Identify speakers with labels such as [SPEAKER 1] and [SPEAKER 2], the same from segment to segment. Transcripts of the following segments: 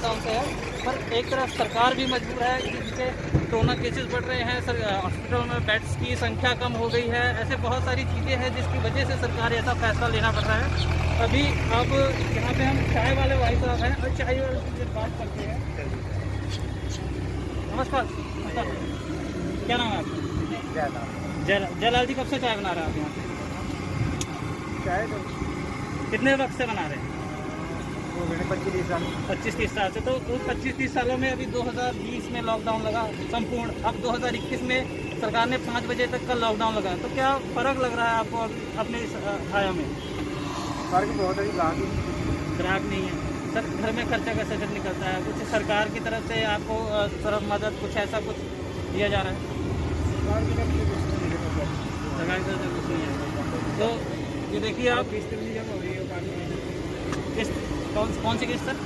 [SPEAKER 1] Lockdown से है, पर एक तरफ सरकार भी मजबूर है जिससे कोरोना केसेस बढ़ रहे हैं, हॉस्पिटल में बेड्स की संख्या कम हो गई है। ऐसे बहुत सारी चीज़ें हैं जिसकी वजह से सरकार ऐसा फैसला लेना पड़ रहा है। अभी अब यहाँ पे हम चाय वाले भाई साहब हैं और चाय वाले से बात करते हैं। नमस्कार, क्या नाम है आपका? जयलाल जी, कब से चाय बना रहे हैं आप यहाँ पे?
[SPEAKER 2] चाय तो
[SPEAKER 1] कितने वक्त से बना रहे हैं?
[SPEAKER 2] 25-30 साल।
[SPEAKER 1] 25-30 साल से। तो उस 25-30 सालों में अभी 2020 में लॉकडाउन लगा संपूर्ण, अब 2021 में सरकार ने 5 बजे तक का लॉकडाउन लगा, तो क्या फ़र्क लग रहा है आपको अपने इस आया में?
[SPEAKER 2] फर्क बहुत है,
[SPEAKER 1] ग्राहक नहीं है सर। घर में खर्चा कैसे जब निकलता है? कुछ सरकार की तरफ से आपको तरफ मदद कुछ ऐसा कुछ दिया जा रहा है? सरकार की तरफ से कुछ नहीं है। तो ये देखिए आप किस्त कौन सी किस्त सर?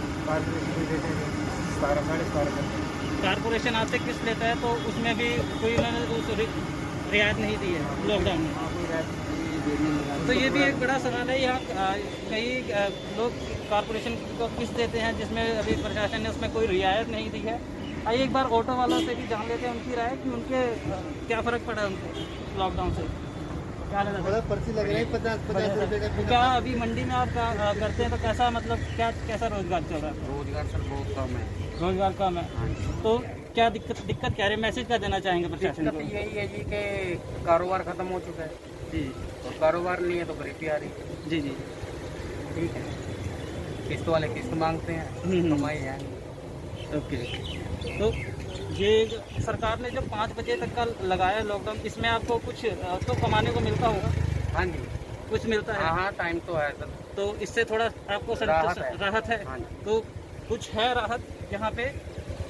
[SPEAKER 1] कारपोरेशन आपसे किस्त लेता है, तो उसमें भी कोई उन्होंने रियायत नहीं दी है लॉकडाउन में। तो ये भी एक बड़ा सवाल है। यहाँ कई लोग कारपोरेशन को किस्त देते हैं जिसमें अभी प्रशासन ने उसमें कोई रियायत नहीं दी है। आइए एक बार ऑटो वालों से भी जान लेते हैं उनकी राय कि उनके क्या फ़र्क पड़ा है उनको लॉकडाउन से। क्या लगा?
[SPEAKER 2] पर्ची लग रही है 50 रुपये का।
[SPEAKER 1] क्या अभी मंडी में आप करते हैं तो कैसा मतलब कैसा रोजगार चल रहा है?
[SPEAKER 2] रोजगार सर बहुत कम है।
[SPEAKER 1] रोजगार कम है, तो क्या दिक्कत क्या है? मैसेज क्या देना चाहेंगे प्रशासन को?
[SPEAKER 2] यही है जी कि कारोबार खत्म हो चुका है
[SPEAKER 1] जी,
[SPEAKER 2] और कारोबार नहीं है तो गरीबी आ रही है।
[SPEAKER 1] जी जी,
[SPEAKER 2] ठीक है, किस्त वाले किस्त मांगते हैं, कमाई है।
[SPEAKER 1] ओके। तो ये सरकार ने जो 5 बजे तक का लगाया लॉकडाउन, इसमें आपको कुछ तो कमाने को मिलता होगा?
[SPEAKER 2] हाँ जी,
[SPEAKER 1] कुछ मिलता है?
[SPEAKER 2] हाँ, टाइम तो है सर।
[SPEAKER 1] तो इससे थोड़ा आपको राहत है।
[SPEAKER 2] हाँ जी।
[SPEAKER 1] तो कुछ है राहत यहाँ पे?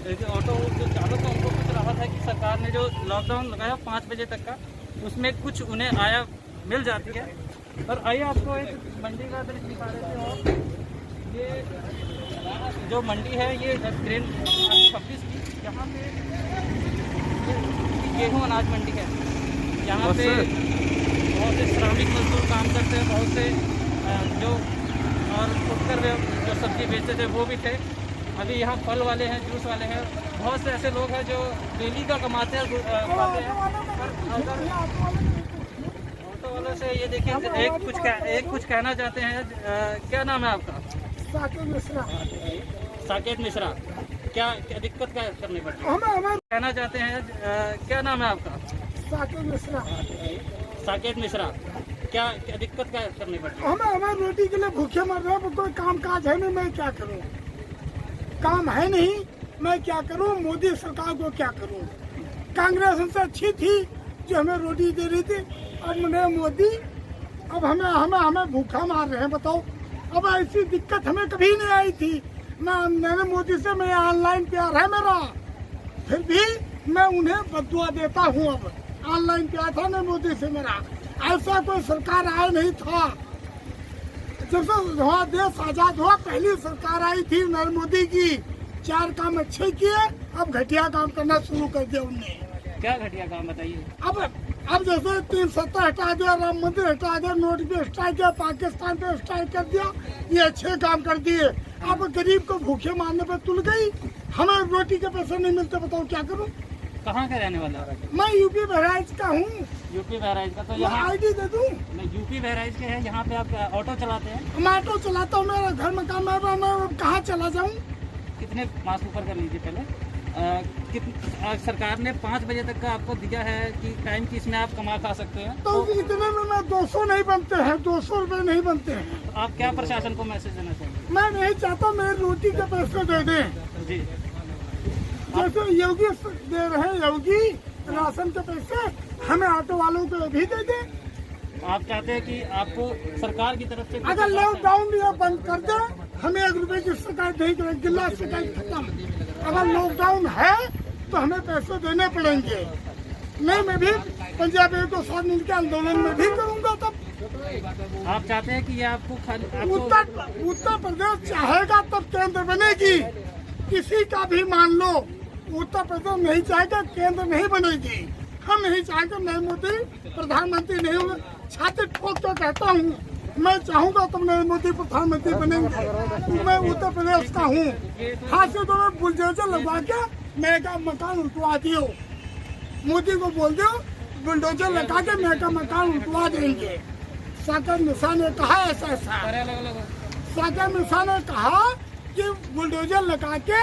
[SPEAKER 1] ऑटो जो चालक है उनको कुछ राहत है कि सरकार ने जो लॉकडाउन लगाया 5 बजे तक का, उसमें कुछ उन्हें आया मिल जाती है। और आइए आपको एक मंडी का दृश्य दिखा देते हो। ये जो मंडी है ये ग्रेन 26 की, यहाँ पे गेहूँ अनाज मंडी है। यहाँ पे बहुत से श्रमिक मजदूर काम करते हैं, बहुत से जो और फुटकर जो सब्जी बेचते थे वो भी थे। अभी यहाँ फल वाले हैं, जूस वाले हैं, बहुत से ऐसे लोग हैं जो डेली का कमाते हैं पाते हैं। पर अगर ऑटो वालों से ये देखिए, एक कुछ कहना चाहते हैं। क्या नाम है आपका? साकेत मिश्रा। क्या दिक्कत क्या करनी पड़ती है? कहना चाहते हैं। क्या नाम है आपका? साकेत मिश्रा। क्या दिक्कत क्या करनी पड़ती है?
[SPEAKER 3] हमें रोटी के लिए भूखे मर रहे हैं, कोई काम काज है नहीं, मैं क्या करूं? काम है नहीं, मैं क्या करूं? मोदी सरकार को क्या करूं? कांग्रेस हमसे अच्छी थी जो हमें रोटी दे रही थी, और मोदी अब हमें भूखा मार रहे हैं। बताओ, अब ऐसी दिक्कत हमें कभी नहीं आई थी। मैंने मोदी से, मैं ऑनलाइन प्यार है मेरा, फिर भी मैं उन्हें बदुआ देता हूँ। अब ऑनलाइन प्यार था ना मोदी से मेरा, ऐसा कोई सरकार आया नहीं था। जब से हमारा देश आजाद हुआ, पहली सरकार आई थी नरेंद्र मोदी की, 4 काम अच्छे किए, अब घटिया काम करना शुरू कर दिया उनने।
[SPEAKER 1] क्या घटिया काम बताइए?
[SPEAKER 3] अब जैसे 370 हटा दिया, राम मंदिर हटा दिया, नोट पे स्ट्राइक किया, पाकिस्तान पे स्ट्राइक कर दिया, ये अच्छे काम कर दिए। अब गरीब को भूखे मारने पे तुल गई, हमें रोटी के पैसे नहीं मिलते। बताओ क्या करूं?
[SPEAKER 1] कहाँ का रहने वाला?
[SPEAKER 3] मैं यूपी बहराइच का हूँ।
[SPEAKER 1] यूपी बहराइच का? तो यहाँ
[SPEAKER 3] आईडी दे दूं?
[SPEAKER 1] मैं यूपी बहराइच के हैं। यहाँ पे आप ऑटो चलाते हैं?
[SPEAKER 3] मैं ऑटो चलाता हूँ, मेरा घर मकान, मैं कहाँ चला जाऊँ?
[SPEAKER 1] कितने मास्क ऊपर कर लीजिए पहले। सरकार ने 5 बजे तक का आपको दिया है कि टाइम की, इसमें आप कमा खा सकते हैं।
[SPEAKER 3] तो इतने में 200 नहीं बनते हैं, 200 रुपए नहीं बनते हैं।
[SPEAKER 1] तो आप क्या प्रशासन को मैसेज देना चाहेंगे?
[SPEAKER 3] मैं नहीं चाहता मेरी रोटी के पैसे दे दें,
[SPEAKER 1] जी,
[SPEAKER 3] जैसे योगी दे रहे हैं, योगी राशन के पैसे हमें ऑटो वालों को भी दे दें।
[SPEAKER 1] आप चाहते हैं कि आपको सरकार की तरफ से
[SPEAKER 3] अगर लॉकडाउन ये बंद कर दे, हमें 1 रुपए की शिकायत नहीं करेंगे, गिल्ला शिकायत खत्म। अगर लॉकडाउन है तो हमें पैसे देने पड़ेंगे, नहीं मैं भी पंजाबी को साथ मिलकर आंदोलन में भी करूंगा। तब
[SPEAKER 1] आप चाहते हैं कि ये आपको
[SPEAKER 3] उत्तर प्रदेश चाहेगा तब केंद्र बनेगी। किसी का भी मान लो, उत्तर प्रदेश नहीं चाहेगा, केंद्र नहीं बनेगी। हम नहीं चाहेंगे, मैं मोदी प्रधानमंत्री नहीं हूँ। छाती ठोक कर कहता हूँ, मैं चाहूंगा तो नरेंद्र मोदी प्रधानमंत्री बनेंगे। मैं उत्तर प्रदेश का हूँ, खास तौर पर बुलडोजर लगवा के मेरा मकान उठवा दियो। मोदी को बोल दो बुलडोजर लगा के मेरा मकान उठवा देंगे। सागर मिश्रा ने कहा ऐसा सागर मिश्रा ने कहा कि बुलडोजर लगा के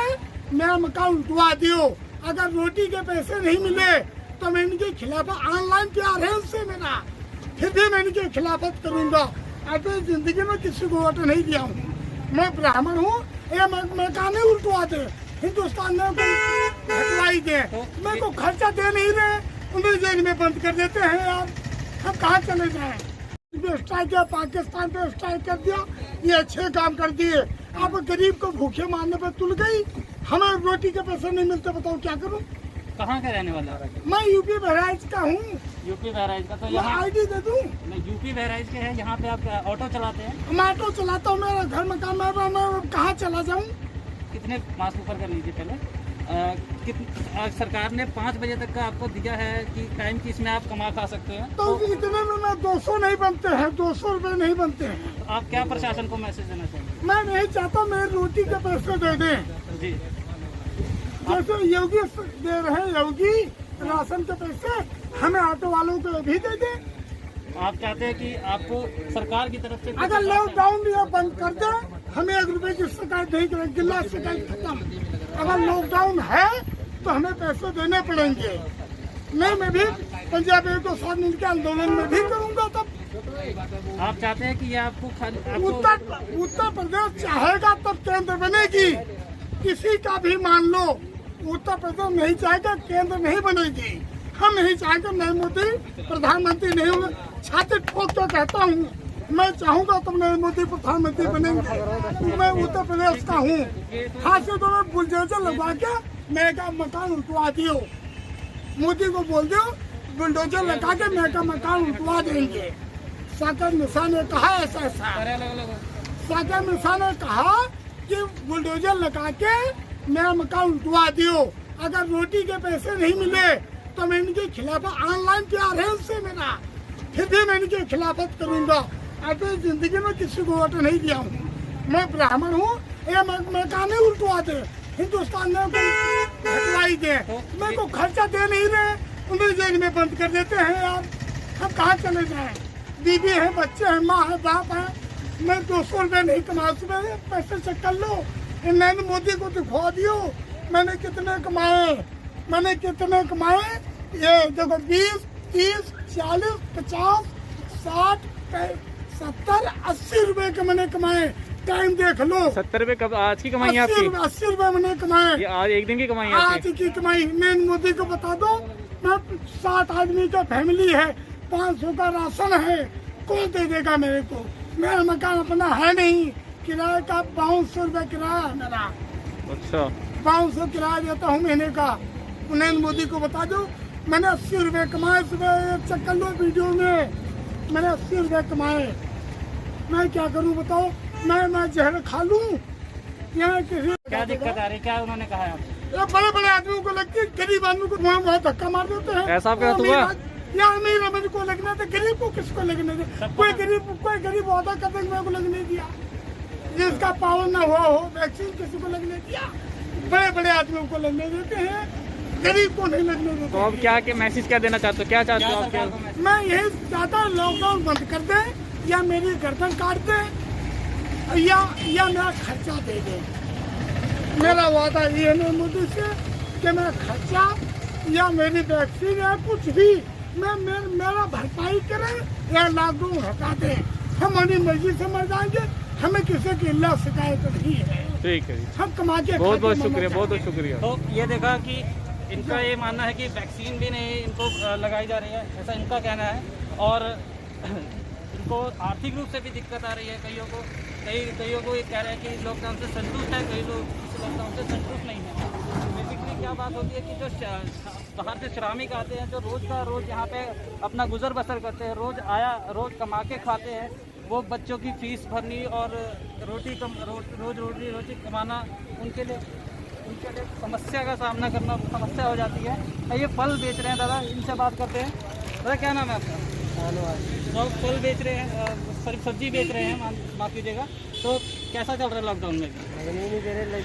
[SPEAKER 3] मेरा मकान उठवा दियो। अगर रोटी के पैसे नहीं मिले तो मैं इनके खिलाफ ऑनलाइन प्यार है उनसे मेरा, फिर भी मैं इनके खिलाफत करूंगा। अपनी जिंदगी में किसी को वोट नहीं दिया हूँ। मैं ब्राह्मण हूँ, ये मकान नहीं उल्टवा दे, हिंदुस्तान में हटवाई दे। मेरे को खर्चा दे नहीं रहे, उन्हें जेल में बंद कर देते हैं। यार हम कहाँ चले जाएं? स्ट्राइक किया, पाकिस्तान पे स्ट्राइक कर दिया, ये अच्छे काम कर दिए। अब गरीब को भूखे मारने पर तुल गई, हमें रोटी के पैसे नहीं मिलते, बताओ क्या करूं?
[SPEAKER 1] कहाँ का रहने वाला?
[SPEAKER 3] मैं यूपी बहराइच का हूँ।
[SPEAKER 1] यूपी बहराइच का? तो यहाँ
[SPEAKER 3] आईडी दे दूं?
[SPEAKER 1] यूपी बहराइच के हैं, यहाँ पे आप ऑटो चलाते हैं?
[SPEAKER 3] मैं ऑटो चलाता हूँ, मेरा घर मकान, मैं कहाँ चला जाऊँ?
[SPEAKER 1] कितने मास्क ऊपर कर लीजिए पहले। सरकार ने 5 बजे तक का आपको दिया है कि टाइम की, इसमें आप कमा खा सकते हैं।
[SPEAKER 3] तो इतने में मैं 200 नहीं बनते हैं, 200 रुपए नहीं बनते हैं।
[SPEAKER 1] तो आप क्या प्रशासन को मैसेज देना चाहेंगे?
[SPEAKER 3] मैं नहीं चाहता मेरी रोटी के पैसे दे दें,
[SPEAKER 1] जी
[SPEAKER 3] जैसे योगी दे रहे हैं, योगी राशन के पैसे हमें ऑटो वालों को भी दे दें।
[SPEAKER 1] आप चाहते हैं कि आपको सरकार की तरफ से
[SPEAKER 3] अगर लॉकडाउन ये बंद कर दे, हमें 1 रुपए की शिकायत नहीं करेंगे, गिल्ला शिकायत खत्म। अगर लॉकडाउन है तो हमें पैसे देने पड़ेंगे। नहीं, मैं भी पंजाबियों को साथ मिलकर आंदोलन में भी करूंगा। तब
[SPEAKER 1] आप चाहते हैं कि ये आपको
[SPEAKER 3] उत्तर प्रदेश चाहेगा तब केंद्र बनेगी। किसी का भी मान लो, उत्तर प्रदेश नहीं चाहेगा, केंद्र नहीं बनेगी। हम नहीं चाहेंगे नरेंद्र मोदी प्रधानमंत्री नहीं होंगे। छाती ठोक कर कहता हूँ, मैं चाहूंगा तो नरेंद्र मोदी प्रधानमंत्री बनेंगे। मैं उत्तर प्रदेश का हूँ, खास तौर पर बुलडोजर लगवा के मेरा मकान उठवा दियो। मोदी को बोल दो बुलडोजर लगा के मेरा मकान उठवा देंगे। सागर मिश्रा ने कहा ऐसा सागर मिश्रा ने कहा कि बुलडोजर लगा के मेरा मकान उठवा दियो। अगर रोटी के पैसे नहीं मिले तो मैं इनके खिलाफ ऑनलाइन प्यार है उनसे मेरा, फिर भी मैं इनके खिलाफत करूंगा। अपनी जिंदगी में किसी को वोट नहीं दिया हूँ। मैं ब्राह्मण हूँ, ये मकान नहीं उल्टवा दे, हिंदुस्तान में हटवाई दे। मेरे को खर्चा दे नहीं रहे, उन्हें जेल में बंद कर देते हैं। यार हम कहाँ चले जाएं? बीबी है, बच्चे हैं, माँ है, बाप है। मैं 200 रुपये नहीं कमा सकता, पैसे चेक कर लो। नरेंद्र मोदी को दिखवा दियो मैंने कितने कमाए। ये देखो 20, 30, 40, 50, 60, 70, 80 रुपए के मैंने कमाए। टाइम देख लो।
[SPEAKER 2] 70 रुपए कब आज की कमाई आपकी?
[SPEAKER 3] 80 रुपए मैंने कमाए।
[SPEAKER 2] ये आज एक दिन की कमाई
[SPEAKER 3] आज की कमाई। नरेंद्र मोदी को बता दो, मैं 7 आदमी का फैमिली है, 500 का राशन है, कौन दे देगा मेरे को? मेरा मकान अपना है नहीं, किराए का 5200 रुपए किराया है मेरा।
[SPEAKER 2] अच्छा,
[SPEAKER 3] 5200 किराया देता हूँ महीने का। नरेंद्र मोदी को बता दो मैंने 80 रुपए कमाए। सुबह चेक कर लो वीडियो में, मैंने 80 रुपए कमाए। मैं क्या करूँ बताओ? मैं जहर खा लूँ या किसी?
[SPEAKER 1] क्या दिक्कत आ रही, क्या उन्होंने कहा है आपको?
[SPEAKER 3] बड़े बड़े आदमियों को लगती है, गरीब आदमी को वहाँ बहुत धक्का मार देते हैं।
[SPEAKER 2] ऐसा आपके साथ हुआ?
[SPEAKER 3] या अमीर अमीर को लगना था, गरीब को किसको लगने दे? कोई गरीब वादा कर मेरे को लगने दिया। जिसका पावर न हुआ हो, वैक्सीन किसी को लगने दिया? बड़े बड़े आदमियों को लगने देते हैं, गरीब को नहीं लगने देते।
[SPEAKER 2] तो अब क्या मैसेज क्या देना चाहते हो? क्या चाहते हो आप?
[SPEAKER 3] मैं यही चाहता हूँ लॉकडाउन बंद कर दे, या मेरी गर्दन काट दे, या मेरा खर्चा दे दे। मेरा वादा ये है मोदी से कि मेरा खर्चा या मेरी वैक्सीन या कुछ भी मेरा भरपाई करे या लॉकडाउन हटा दे। हम अपनी मर्जी से मर जाएंगे, हमें किसी की इल्ला शिकायत नहीं है।
[SPEAKER 2] ठीक है,
[SPEAKER 3] हम कमा के
[SPEAKER 2] बहुत बहुत शुक्रिया, बहुत बहुत शुक्रिया।
[SPEAKER 1] तो ये देखा कि इनका ये मानना है कि वैक्सीन भी नहीं इनको लगाई जा रही है, ऐसा इनका कहना है। और इनको आर्थिक रूप से भी दिक्कत आ रही है। कईयों को ये कह रहे हैं कि लॉकडाउन से संतुष्ट है, कई लोग इस लॉकडाउन से संतुष्ट नहीं है। बेसिकली क्या बात होती है कि जो बाहर से श्रमिक आते हैं, जो रोज़ का रोज़ यहाँ पे अपना गुजर बसर करते हैं, रोज़ कमा के खाते हैं, वो बच्चों की फीस भरनी और रोज़ रोटी कमाना उनके लिए समस्या का सामना करना समस्या हो जाती है। ये फल बेच रहे हैं दादा, इनसे बात करते हैं। दादा क्या नाम है आपका? तो फल बेच रहे हैं, सिर्फ सब्जी बेच रहे हैं, माफ कीजिएगा, तो कैसा चल रहा है लॉकडाउन में?
[SPEAKER 2] लगने नहीं दे रहे,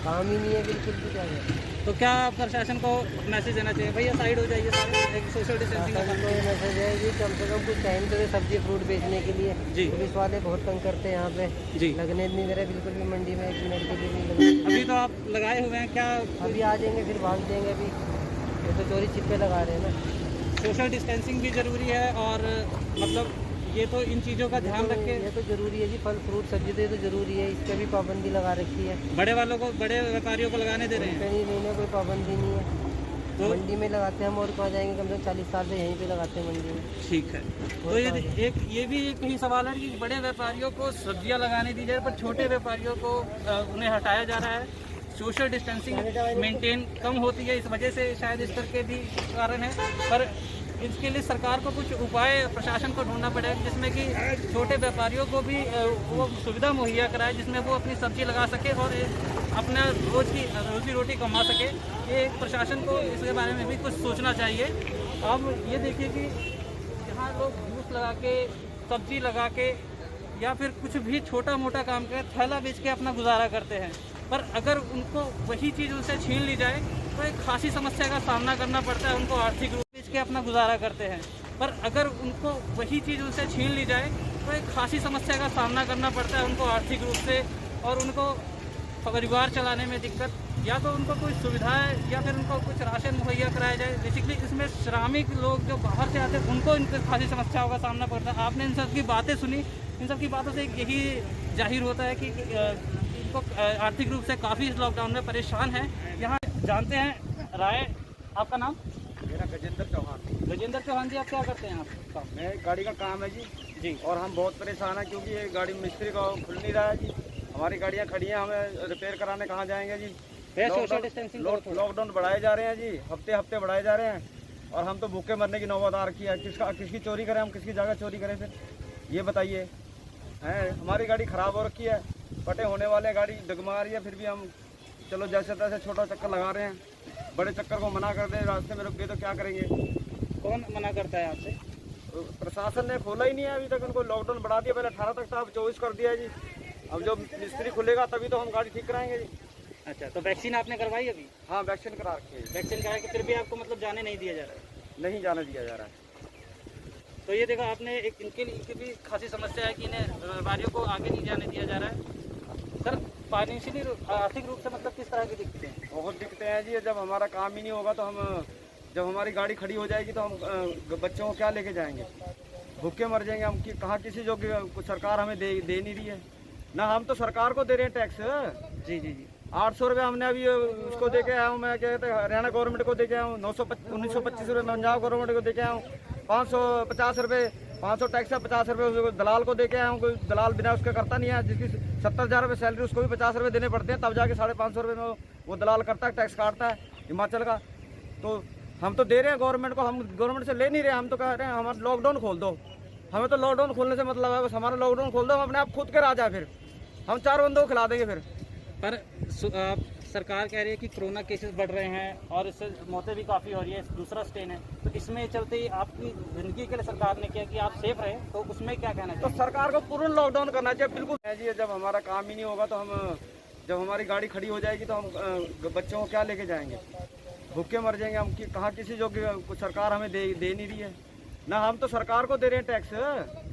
[SPEAKER 2] काम ही नहीं है बिल्कुल भी। क्या है
[SPEAKER 1] तो क्या प्रशासन को मैसेज देना चाहिए, भैया साइड हो जाइए सारे, एक सोशल डिस्टेंसिंग का
[SPEAKER 2] तो ये मैसेज है जी, कम से कम कुछ टाइम तो दे सब्जी फ्रूट बेचने के लिए।
[SPEAKER 1] जी।
[SPEAKER 2] पुलिस वाले बहुत तंग करते हैं यहाँ पे
[SPEAKER 1] जी।
[SPEAKER 2] लगने नहीं दे रहे बिल्कुल भी, मंडी में 1 मिनट के लिए नहीं लगने।
[SPEAKER 1] अभी तो आप लगाए हुए हैं, क्या
[SPEAKER 2] अभी आ जाएंगे फिर भाग जाएंगे। अभी ये तो चोरी छिपे लगा रहे हैं ना।
[SPEAKER 1] सोशल डिस्टेंसिंग भी ज़रूरी है, और मतलब ये तो इन चीज़ों का ध्यान रखें।
[SPEAKER 2] ये तो जरूरी है जी, फल फ्रूट सब्जी तो ये तो जरूरी है, इस पर भी पाबंदी लगा रखी है।
[SPEAKER 1] बड़े वालों को, बड़े व्यापारियों को लगाने दे रहे हैं,
[SPEAKER 2] नहीं, कोई पाबंदी नहीं है।
[SPEAKER 1] तो
[SPEAKER 2] मंडी में लगाते हैं हम, और कहाँ जाएंगे? कम से कम 40 साल से यहीं पे लगाते हैं मंडी में।
[SPEAKER 1] ठीक है। तो ये भी एक ही सवाल है कि बड़े व्यापारियों को सब्जियां लगाने दी जाए, पर छोटे व्यापारियों को उन्हें हटाया जा रहा है। सोशल डिस्टेंसिंग मेंटेन कम होती है, इस वजह से शायद इस तरह के भी कारण है, पर इसके लिए सरकार को कुछ उपाय प्रशासन को ढूंढना पड़ेगा, जिसमें कि छोटे व्यापारियों को भी वो सुविधा मुहैया कराए, जिसमें वो अपनी सब्जी लगा सके और अपना रोजी रोटी कमा सके। ये प्रशासन को इसके बारे में भी कुछ सोचना चाहिए। अब ये देखिए कि यहाँ लोग जूस लगा के, सब्जी लगा के, या फिर कुछ भी छोटा मोटा काम करके थैला बेच के अपना गुजारा करते हैं, पर अगर उनको वही चीज़ उनसे छीन ली जाए तो एक खासी समस्या का सामना करना पड़ता है। उनको आर्थिक रूप बेच के अपना गुजारा करते हैं, पर अगर उनको वही चीज़ उनसे छीन ली जाए तो एक खासी समस्या का सामना करना पड़ता है उनको आर्थिक रूप से, और उनको परिवार चलाने में दिक्कत, या तो उनको कोई सुविधाएं या फिर उनको कुछ राशन मुहैया कराया जाए। बेसिकली इसमें श्रमिक लोग जो बाहर से आते हैं उनको इनके खासी समस्याओं का सामना पड़ता है। आपने इन सब की बातें सुनी, इन सब की बातों से यही जाहिर होता है कि इनको आर्थिक रूप से काफ़ी इस लॉकडाउन में परेशान है। यहाँ जानते हैं राय, आपका नाम?
[SPEAKER 4] मेरा गजेंद्र चौहान।
[SPEAKER 1] गजेंद्र चौहान जी, आप क्या करते हैं आप?
[SPEAKER 4] मैं गाड़ी का काम है जी, और हम बहुत परेशान हैं क्योंकि ये गाड़ी मिस्त्री का खुल नहीं रहा है जी। हमारी गाड़ियाँ खड़ी हैं, हमें रिपेयर कराने कहाँ जाएंगे जी?
[SPEAKER 1] सोशल डिस्टेंसिंग
[SPEAKER 4] लॉकडाउन बढ़ाए जा रहे हैं जी, हफ्ते हफ्ते बढ़ाए जा रहे हैं, और हम तो भूखे मरने की नौबत आ रखी है। किसकी चोरी करें हम, किसकी जगह चोरी करें फिर, ये बताइए। हैं, हमारी गाड़ी ख़राब हो रखी है, पटे होने वाले गाड़ी डगमगा रही है, फिर भी हम चलो जैसे तैसे छोटा चक्कर लगा रहे हैं। बड़े चक्कर को मना कर दे, रास्ते में रुक गए तो क्या करेंगे?
[SPEAKER 1] कौन मना करता है आपसे?
[SPEAKER 4] प्रशासन ने खोला ही नहीं है अभी तक, उनको लॉकडाउन बढ़ा दिया। पहले 18 तक था, अब 24 कर दिया है जी। अब जो मिस्त्री खुलेगा तभी तो हम गाड़ी ठीक कराएंगे जी।
[SPEAKER 1] अच्छा, तो वैक्सीन आपने करवाई अभी?
[SPEAKER 4] हाँ, वैक्सीन करा रखी है।
[SPEAKER 1] वैक्सीन करा के फिर भी आपको मतलब जाने नहीं दिया जा रहा है?
[SPEAKER 4] नहीं जाने दिया जा रहा है।
[SPEAKER 1] तो ये देखा आपने, एक इनकी भी खासी समस्या है कि इन्हें व्यापारियों को आगे नहीं जाने दिया जा रहा है। सर, फाइनेंशियली आर्थिक रूप से मतलब किस तरह की दिक्कतें हैं?
[SPEAKER 4] बहुत दिक्कतें हैं जी। जब हमारा काम ही नहीं होगा तो हम, जब हमारी गाड़ी खड़ी हो जाएगी तो हम बच्चों को क्या लेके जाएंगे? भूखे मर जाएंगे हम। कहाँ किसी जो सरकार हमें दे नहीं रही है ना। हम तो सरकार को दे रहे हैं टैक्स।
[SPEAKER 1] जी जी जी।
[SPEAKER 4] 800 रुपये हमने अभी उसको दे के आया हूँ, मैं क्या कहते हैं हरियाणा गवर्नमेंट को दे के आया हूँ। 1925 रुपये पंजाब गवर्नमेंट को दे के आया हूँ। 550 रुपये, 500 टैक्स है, 50 रुपये दलाल को दे के आया हूँ। कोई दलाल बिना उसका करता नहीं है। जिसकी 70,000 रुपये सैलरी, उसको भी 50 रुपये देने पड़ते हैं, तब जाके 550 रुपये में वो दलाल करता है, टैक्स काटता है हिमाचल का। तो हम तो दे रहे हैं गवर्नमेंट को, हम गवर्नमेंट से ले नहीं रहे। हम तो कह रहे हैं हमारा लॉकडाउन खोल दो। हमें तो लॉकडाउन खोलने से मतलब है, बस हमारा लॉकडाउन खोल दो, हम अपने आप खुद के राजा, फिर हम 4 बंदों को खिला देंगे। फिर
[SPEAKER 1] पर सरकार कह रही है कि कोरोना केसेस बढ़ रहे हैं और इससे मौतें भी काफ़ी हो रही है, दूसरा स्टेन है, तो इसमें चलते ही आपकी ज़िंदगी के लिए सरकार ने किया कि आप सेफ रहे, तो उसमें क्या कहना चाहिए?
[SPEAKER 4] तो सरकार को पूर्ण लॉकडाउन करना चाहिए। बिल्कुल जी, जब हमारा काम ही नहीं होगा तो हम, जब हमारी गाड़ी खड़ी हो जाएगी तो हम बच्चों को क्या लेके जाएंगे? भूखे मर जाएंगे हम। कहाँ किसी जो सरकार हमें दे नहीं रही है ना। हम तो सरकार को दे रहे हैं टैक्स।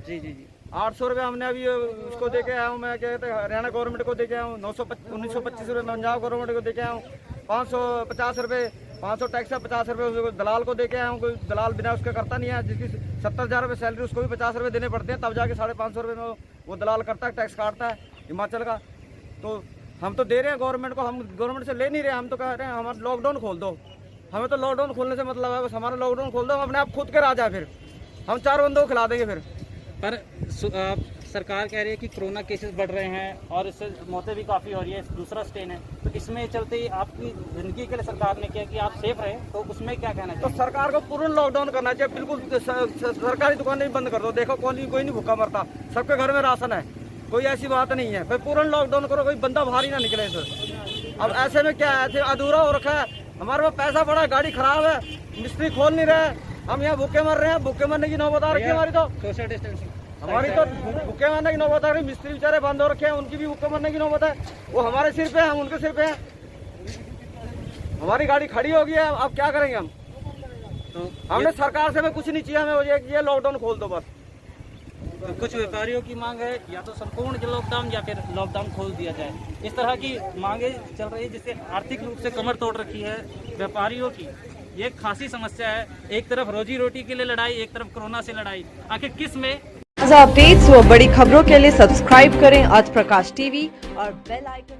[SPEAKER 1] जी जी जी।
[SPEAKER 4] 800 रुपये हमने अभी उसको दे के आया हूँ, मैं क्या कहते हैं हरियाणा गवर्नमेंट को दे के आया हूँ। 1925 रुपये पंजाब गवर्नमेंट को दे के आया हूँ। 550 रुपये, 500 टैक्स है, 50 रुपये दलाल को दे के आया हूँ। कोई दलाल बिना उसका करता नहीं है। जिसकी 70,000 रुपये सैलरी, उसको भी 50 रुपये देने पड़ते हैं, तब जाके 550 रुपये में वो दलाल करता है, टैक्स काटता है हिमाचल का। तो हम तो दे रहे हैं गवर्नमेंट को, हम गवर्नमेंट से ले नहीं रहे। हम तो कह रहे हैं हमारा लॉकडाउन खोल दो। हमें तो लॉकडाउन खोलने से मतलब है, बस हमारा लॉकडाउन खोल दो, हम अपने आप खुद के राजा, फिर हम 4 बंदों को खिला देंगे। फिर
[SPEAKER 1] पर सरकार कह रही है कि कोरोना केसेस बढ़ रहे हैं और इससे मौतें भी काफ़ी हो रही है, दूसरा स्टेन है, तो इसमें चलते ही आपकी ज़िंदगी के लिए सरकार ने किया कि आप सेफ रहे, तो उसमें क्या कहना चाहिए?
[SPEAKER 4] तो सरकार को पूर्ण लॉकडाउन करना चाहिए। बिल्कुल सरकारी दुकानें बंद कर दो। देखो कोई नहीं भूखा मरता, सबके घर में राशन है, कोई ऐसी बात नहीं है। फिर पूर्ण लॉकडाउन करो, कोई बंदा बाहर ही ना निकले सर। अब ऐसे में क्या है, ऐसे अधूरा हो रखा है। हमारे पास पैसा पड़ा है, गाड़ी खराब है, मिस्त्री खोल नहीं रहे, हम यहाँ भूखे मर रहे हैं, भूखे मरने की नौबत आ रखी है हमारी तो।
[SPEAKER 2] सोशल डिस्टेंसिंग
[SPEAKER 4] हमारी तो भूखे मरने की नौबत आ रही। मिस्त्री बेचारे बंद हो रखे हैं, उनकी भी भूखे मरने की नौबत है। वो हमारे सिर पे है, हम उनके सिर पे हैं। हमारी गाड़ी खड़ी हो गई है, अब क्या करेंगे हम?
[SPEAKER 2] तो
[SPEAKER 4] हमने सरकार से हमें कुछ नहीं चाहिए, हमें ये लॉकडाउन खोल दो बस।
[SPEAKER 1] तो कुछ व्यापारियों की मांग है या तो संपूर्ण लॉकडाउन या फिर लॉकडाउन खोल दिया जाए, इस तरह की मांगे चल रही है, जिससे आर्थिक रूप से कमर तोड़ रखी है व्यापारियों की। ये एक खासी समस्या है, एक तरफ रोजी रोटी के लिए लड़ाई, एक तरफ कोरोना से लड़ाई। आखिर किस में?
[SPEAKER 5] अपडेट्स व बड़ी खबरों के लिए सब्सक्राइब करें आज प्रकाश टीवी और बेल आइकन